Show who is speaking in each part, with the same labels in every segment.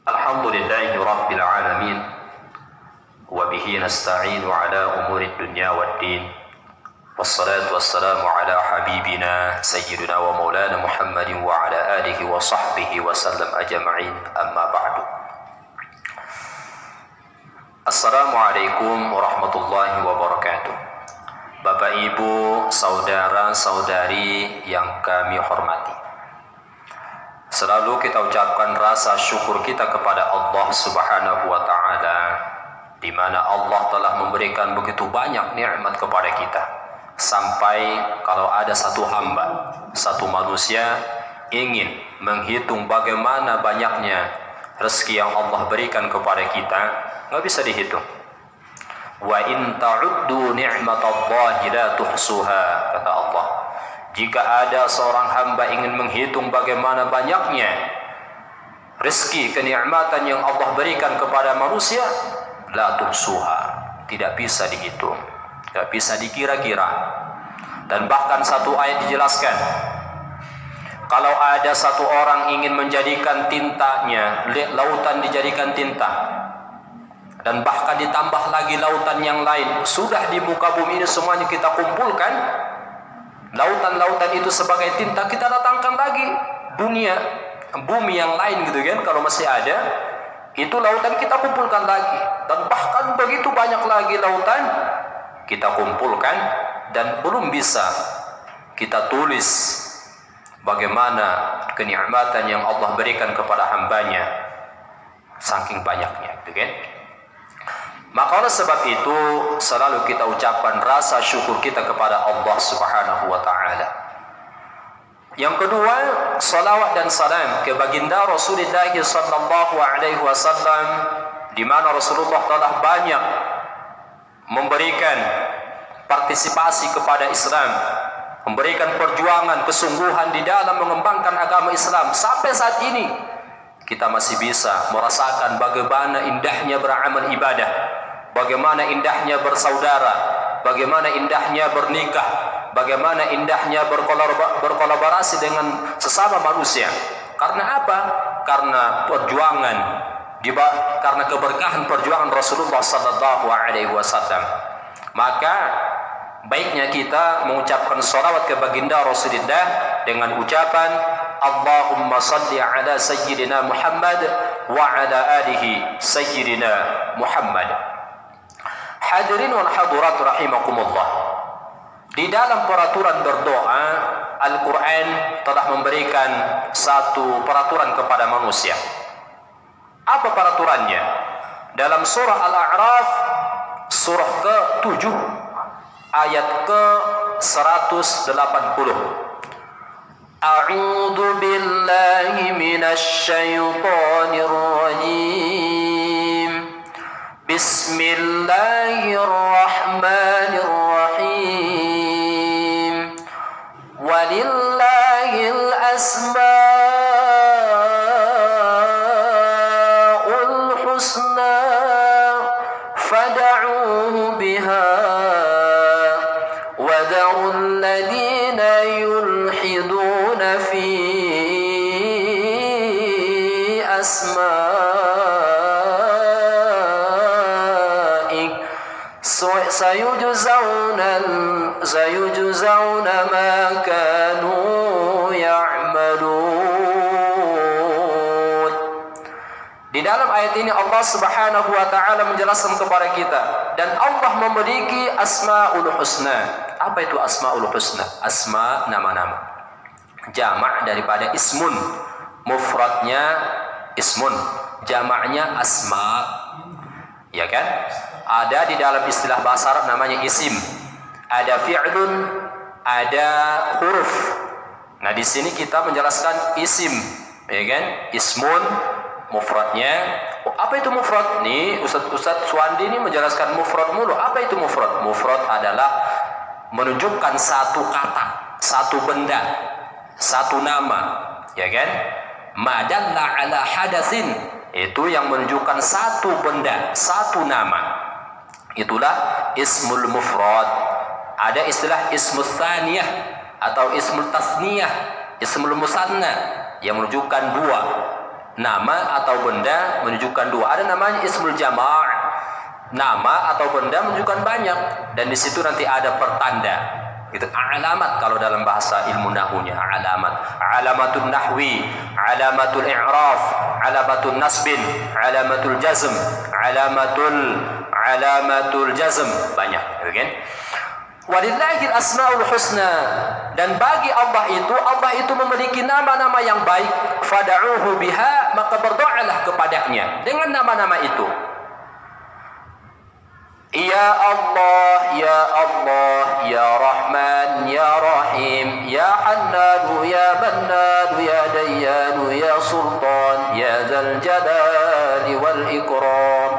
Speaker 1: Alhamdulillahi Rabbil Alamin. Wabihi nasta'inu ala umuri dunya waddin. Wassalatu wassalamu ala habibina Sayyidina wa maulana Muhammadin wa ala alihi wa sahbihi wa sallam ajma'in, amma ba'du. Assalamualaikum warahmatullahi wabarakatuh. Bapak Ibu, saudara-saudari yang kami hormati, selalu kita ucapkan rasa syukur kita kepada Allah Subhanahu wa Ta'ala, di mana Allah telah memberikan begitu banyak nikmat kepada kita, sampai kalau ada satu hamba, satu manusia ingin menghitung bagaimana banyaknya rezeki yang Allah berikan kepada kita, nggak bisa dihitung. Wa in ta'uddu ni'matallahi la tuhsuha, kata Allah. Jika ada seorang hamba ingin menghitung bagaimana banyaknya rezeki kenikmatan yang Allah berikan kepada manusia, la tuhsuha, tidak bisa dihitung, tidak bisa dikira-kira. Dan bahkan satu ayat dijelaskan, kalau ada satu orang ingin menjadikan tintanya, lautan dijadikan tinta, dan bahkan ditambah lagi lautan yang lain, sudah di muka bumi ini semuanya kita kumpulkan, lautan-lautan itu sebagai tinta, kita datangkan lagi bumi yang lain gitu kan, kalau masih ada, itu lautan kita kumpulkan lagi, dan bahkan begitu banyak lagi lautan kita kumpulkan, dan belum bisa kita tulis bagaimana kenikmatan yang Allah berikan kepada hambanya, saking banyaknya gitu kan. Maka oleh sebab itu selalu kita ucapkan rasa syukur kita kepada Allah Subhanahu wa Ta'ala. Yang kedua, salawat dan salam ke baginda Rasulullah sallallahu alaihi wasallam, di mana Rasulullah telah banyak memberikan partisipasi kepada Islam, memberikan perjuangan kesungguhan di dalam mengembangkan agama Islam. Sampai saat ini kita masih bisa merasakan bagaimana indahnya beramal ibadah, bagaimana indahnya bersaudara, bagaimana indahnya bernikah, bagaimana indahnya berkolaborasi dengan sesama manusia. Karena apa? Karena perjuangan, karena keberkahan perjuangan Rasulullah sallallahu alaihi wasallam. Maka baiknya kita mengucapkan salawat ke baginda Rasulullah dengan ucapan Allahumma salli ala sayyidina Muhammad wa ala alihi sayyidina Muhammad. Hadirin wal hadirat rahimakumullah. Di dalam peraturan berdoa, Al-Quran telah memberikan satu peraturan kepada manusia. Apa peraturannya? Dalam surah Al-A'raf, surah ke-7, ayat ke-180. A'udzu billahi minasy syaithanir rajim. Bismillahirrahmanirrahim. Walillahil asmaul husna fad'uuhu biha wad'ul ladina yulhiduna fi sayujzauna ma kanu ya'malun. Di dalam ayat ini Allah Subhanahu wa Ta'ala menjelaskan kepada kita, dan Allah memiliki asmaul husna. Apa itu asmaul husna? Asma, nama-nama, jamak daripada ismun. Mufradnya ismun, jamaknya asma, ya kan? Ada di dalam istilah bahasa Arab namanya isim. Ada fi'lun, ada huruf. Nah, di sini kita menjelaskan isim, ya kan? Ismun, mufradnya. Oh, apa itu mufrad? Nih, Ustaz Suwandi ini menjelaskan mufrad mulu. Apa itu mufrad? Mufrad adalah menunjukkan satu kata, satu benda, satu nama, ya kan? Madalla ala hadatsin, itu yang menunjukkan satu benda, satu nama. Itulah ismul mufrad. Ada istilah ismus tsaniyah atau ismul tasniyah, ismul musanna, yang menunjukkan dua. Nama atau benda menunjukkan dua. Ada namanya ismul jama'. Nama atau benda menunjukkan banyak, dan di situ nanti ada pertanda. Gitu. Alamat kalau dalam bahasa ilmu nahwunya, alamatul nahwi, alamatul i'raf, alamatul nasbin, alamatul jazm, alamatul jazm, banyak, gitu kan? Walillahil asmaul husna, dan bagi Allah itu memiliki nama-nama yang baik. Fad'uhu biha, maka berdoalah kepadanya dengan nama-nama itu. Ya Allah, Ya Allah, Ya Rahman, Ya Rahim, Ya Hannan, Ya Mannan, Ya Dayyan, Ya Sultan, Ya Dzal Jalali wal Ikram.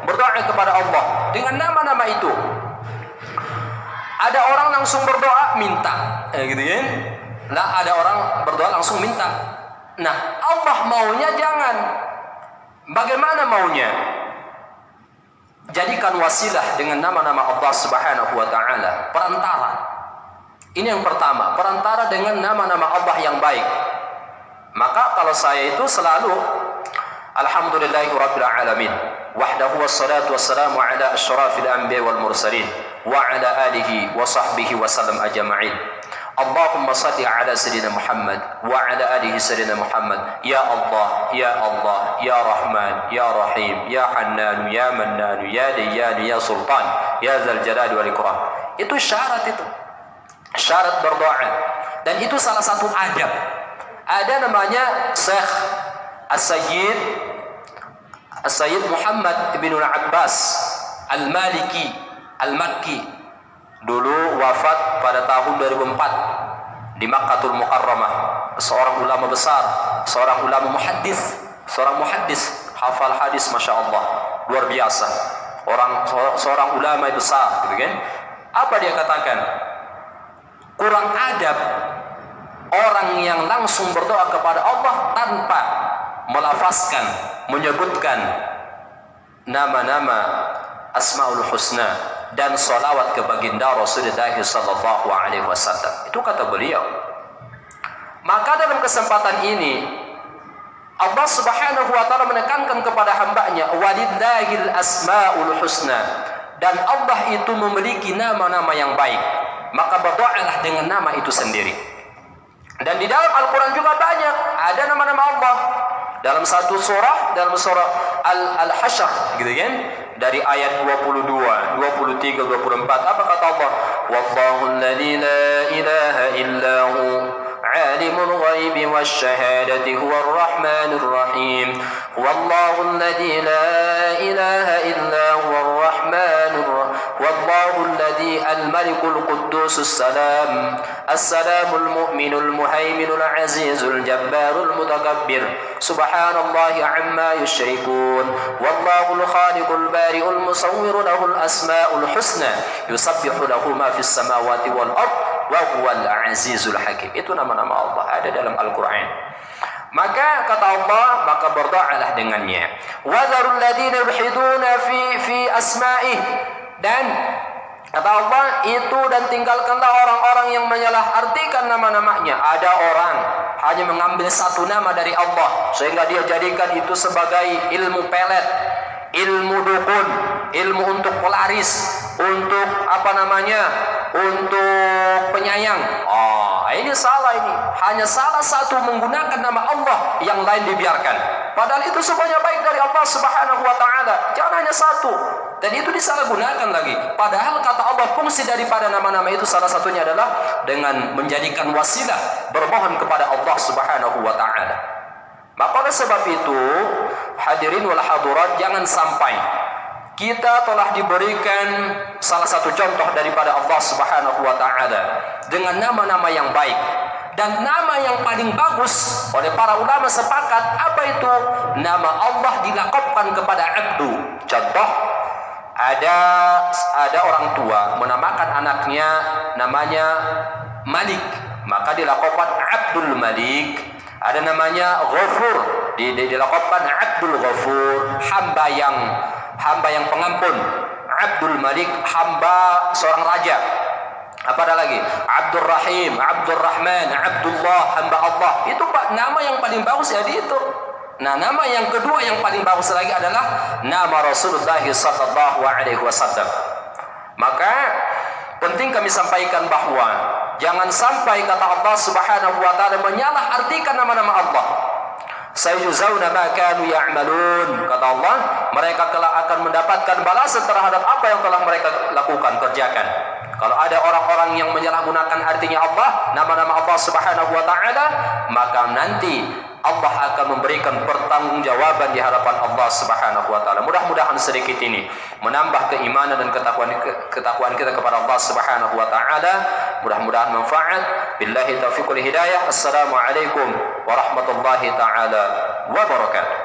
Speaker 1: Berdoa kepada Allah dengan nama-nama itu. Ada orang langsung berdoa minta, gitu kan? Nah, ada orang berdoa langsung minta. Nah, Allah maunya jangan. Bagaimana maunya? Jadikan wasilah dengan nama-nama Allah Subhanahu wa taala, perantara. Ini yang pertama, perantara dengan nama-nama Allah yang baik. Maka kalau saya itu selalu alhamdulillahirabbil alamin, wahdahu wassalatu wassalamu ala asyrafil anbiya wal mursalin wa ala alihi wa sahbihi wa sallam ajma'in. Allahumma salli ala sayyidina Muhammad wa ala alihi sayyidina Muhammad. Ya Allah, Ya Allah, Ya Rahman, Ya Rahim, Ya Hannan, Ya Mannan, Ya Dayyan, Ya Sultan, Ya Dzal Jalali wal Ikram. Itu syarat itu. Syarat berdoa. Dan itu salah satu adab. Ada namanya Syekh As-Sayyid Muhammad bin Al-Abbas Al-Maliki Al-Makki. Dulu wafat pada tahun 2004 di Makkahul Mukarramah. Seorang ulama besar, seorang ulama muhaddis, hafal hadis, masya Allah, luar biasa. Seorang ulama besar, gitu kan? Apa dia katakan? Kurang adab orang yang langsung berdoa kepada Allah tanpa melafazkan, menyebutkan nama-nama Asmaul Husna dan salawat ke baginda Rasulullah sallallahu alaihi wasallam. Itu kata beliau. Maka dalam kesempatan ini Allah Subhanahu wa taala menekankan kepada hambanya, walillahil asmaul husna, dan Allah itu memiliki nama-nama yang baik. Maka berdoalah dengan nama itu sendiri. Dan di dalam Al-Qur'an juga banyak ada nama-nama Allah. Dalam satu surah, dalam surah Al-Hasyr, gitu kan? Dari ayat 22, 23, 24, apa kata Allah? Wallahu alladzi la ilaha illahu alimul ghaibi wasyahadati huwar rahmanur rahim. Wallahu alladzi la ilaha illa huwar rahmanur rahim. Wallahu alladzi al-malikul quddusus salam. As-salamul mu'minul muhaiminul azizul jabbarul mutakabbir. Subhanallahi amma yusyrikun. Wallahul khaliqul bari'ul musawwirul lahul asmaul husna. Yusabbihu lahu ma fis samawati wal ard wa huwal azizul hakim. Itu nama-nama Allah ada dalam Al-Qur'an. Maka kata Allah, maka berdoalah dengannya. Wa dzarul ladzina yulhiduna fi asma'ih. Dan kata Allah itu, dan tinggalkanlah orang-orang yang menyalahartikan nama-namanya. Ada orang hanya mengambil satu nama dari Allah sehingga dia jadikan itu sebagai ilmu pelet, ilmu dukun, ilmu untuk pelaris, untuk untuk penyayang. Ini salah ini. Hanya salah satu menggunakan nama Allah, yang lain dibiarkan. Padahal itu semuanya baik dari Allah Subhanahu wa taala. Jangan hanya satu. Dan itu disalahgunakan lagi. Padahal kata Allah, fungsi daripada nama-nama itu salah satunya adalah dengan menjadikan wasilah bermohon kepada Allah Subhanahu wa taala. Maka oleh sebab itu, hadirin wal hadirat, jangan sampai kita telah diberikan salah satu contoh daripada Allah Subhanahu wa taala dengan nama-nama yang baik. Dan nama yang paling bagus oleh para ulama sepakat, apa itu? Nama Allah dilakopkan kepada abdu. Contoh, ada orang tua menamakan anaknya namanya Malik, maka dilakopkan Abdul Malik. Ada namanya Ghafur, dilakopkan Abdul Ghafur, hamba yang pengampun. Abdul Malik, hamba seorang raja. Apa ada lagi? Abdul Rahim, Abdul Rahman, Abdullah, hamba Allah. Itu nama yang paling bagus ya itu. Nah, nama yang kedua yang paling bagus lagi adalah nama Rasulullah sallallahu alaihi wasallam. Maka penting kami sampaikan bahwa jangan sampai kata Allah Subhanahu wa taala menyalahartikan nama-nama Allah. Sayujzauna ma kanu ya'malun, kata Allah, mereka kelak akan mendapatkan balasan terhadap apa yang telah mereka lakukan, kerjakan. Kalau ada orang-orang yang menyalahgunakan artinya Allah, nama-nama Allah Subhanahu wa taala, maka nanti Allah akan memberikan pertanggungjawaban di hadapan Allah Subhanahu wa taala. Mudah-mudahan sedikit ini menambah keimanan dan ketakwaan kita kepada Allah Subhanahu wa taala. Mudah-mudahan manfaat. Billahi taufiq wal hidayah. Assalamualaikum warahmatullahi taala wabarakatuh.